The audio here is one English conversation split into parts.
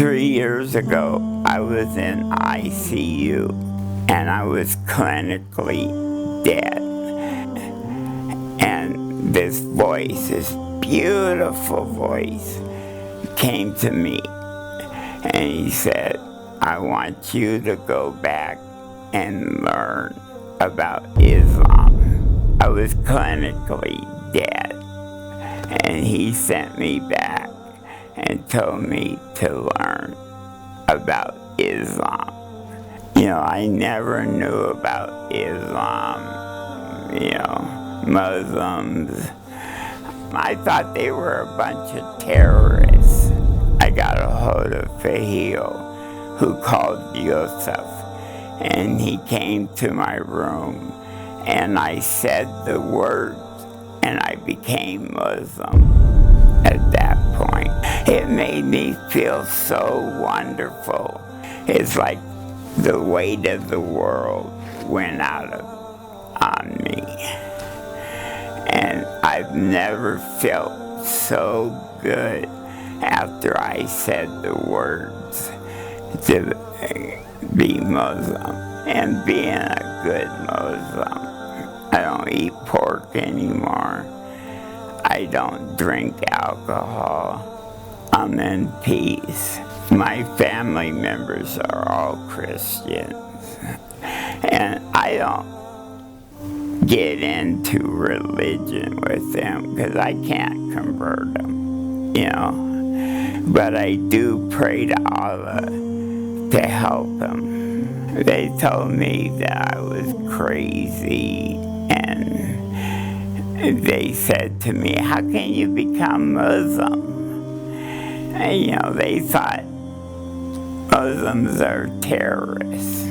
3 years ago, I was in ICU, and I was clinically dead. And this voice, this beautiful voice, came to me, and he said, I want you to go back and learn about Islam. I was clinically dead, and he sent me back and told me to learn about Islam. You know, I never knew about Islam, you know, Muslims. I thought they were a bunch of terrorists. I got a hold of Fahil, who called Yusuf, and he came to my room, and I said the words, and I became Muslim at that point. It made me feel so wonderful. It's like the weight of the world went on me. And I've never felt so good after I said the words to be Muslim and being a good Muslim. I don't eat pork anymore. I don't drink alcohol. I'm in peace. My family members are all Christians, and I don't get into religion with them because I can't convert them, you know. But I do pray to Allah to help them. They told me that I was crazy, and they said to me, how can you become Muslim? And, you know, they thought Muslims are terrorists,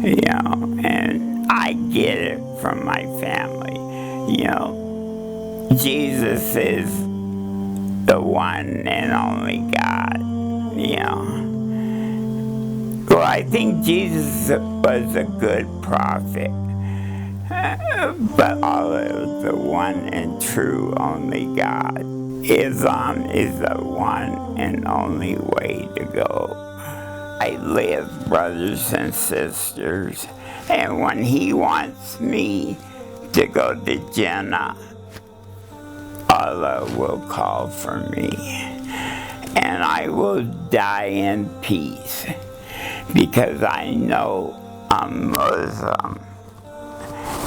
you know, and I get it from my family. You know, Jesus is the one and only God, you know. Well, I think Jesus was a good prophet, but Allah is the one and true only God. Islam is the one and only way to go. I live, brothers and sisters, and when He wants me to go to Jannah, Allah will call for me, and I will die in peace, because I know I'm Muslim.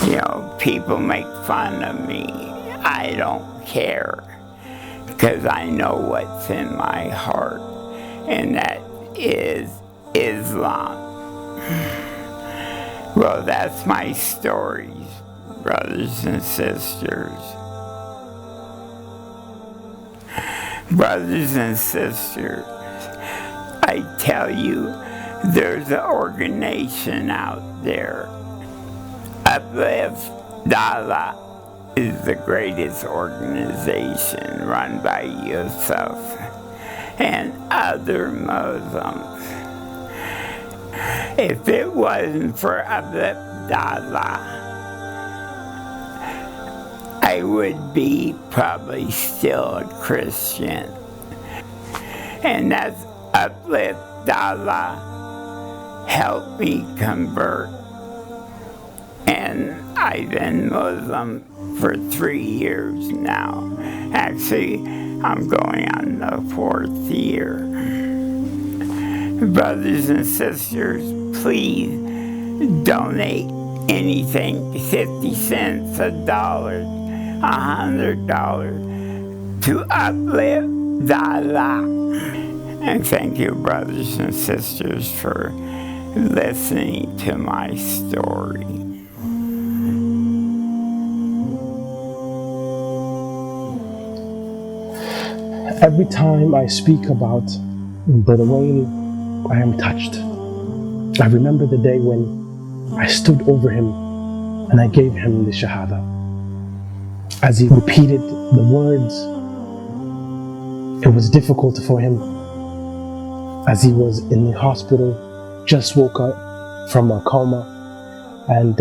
You know, people make fun of me. I don't care, because I know what's in my heart, and that is Islam. Well, that's my stories, brothers and sisters. Brothers and sisters, I tell you, there's an organization out there. Uplift Dawah is the greatest organization run by Yusuf and other Muslims. If it wasn't for Uplift Dawah, I would be probably still a Christian. And that's Uplift Dawah helped me convert. And I've been Muslim for 3 years now. Actually, I'm going on the 4th year. Brothers and sisters, please donate anything, 50 cents, $1, $100, to Uplift Dawah. And thank you, brothers and sisters, for listening to my story. Every time I speak about Brother Wayne, I am touched. I remember the day when I stood over him and I gave him the Shahada. As he repeated the words, it was difficult for him as he was in the hospital, just woke up from a coma, and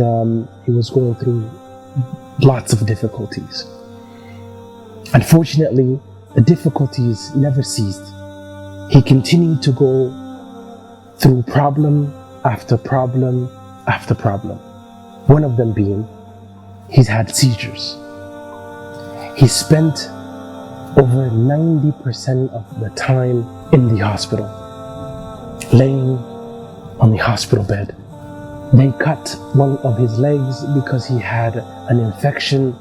he was going through lots of difficulties. Unfortunately, the difficulties never ceased. He continued to go through problem after problem after problem. One of them being, he's had seizures. He spent over 90% of the time in the hospital, laying on the hospital bed. They cut one of his legs because he had an infection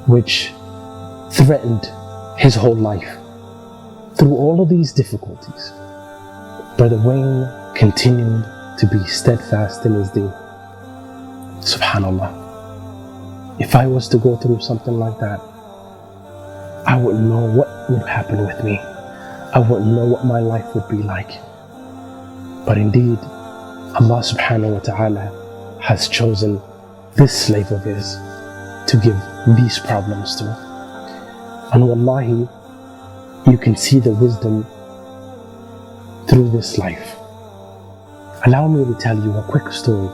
which threatened his whole life. Through all of these difficulties, Brother Wayne continued to be steadfast in his deen. Subhanallah. If I was to go through something like that, I wouldn't know what would happen with me. I wouldn't know what my life would be like. But indeed, Allah subhanahu wa ta'ala has chosen this slave of his to give these problems to. And wallahi, you can see the wisdom through this life. Allow me to tell you a quick story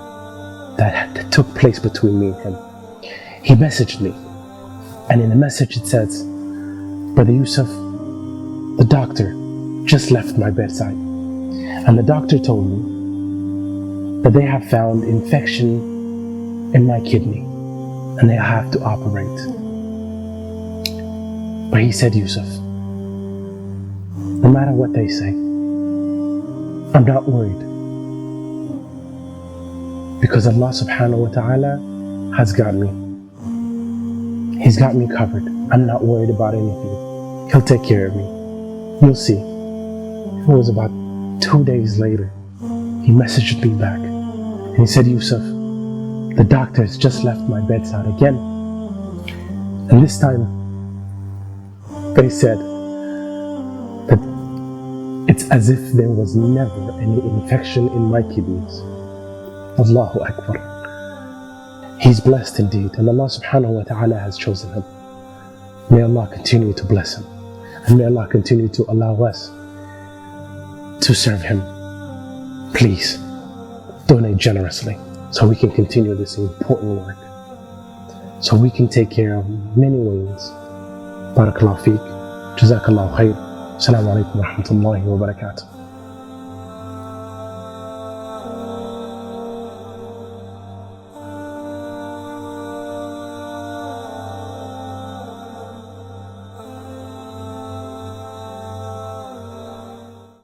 that took place between me and him. He messaged me, and in the message it says, Brother Yusuf, the doctor just left my bedside, and the doctor told me that they have found infection in my kidney and they have to operate. But he said, Yusuf, no matter what they say, I'm not worried, because Allah subhanahu wa ta'ala has got me. He's got me covered. I'm not worried about anything. He'll take care of me. You'll see. It was about 2 days later, he messaged me back and he said, Yusuf, the doctors just left my bedside again, and this time they said that it's as if there was never any infection in my kidneys. Allahu Akbar. He's blessed indeed, and Allah subhanahu wa ta'ala has chosen him. May Allah continue to bless him, and may Allah continue to allow us to serve him. Please donate generously so we can continue this important work, so we can take care of many ways. Barakallahu feek. Jazakallahu khair. Assalamu alaikum wa rahmatullahi wa barakatuh.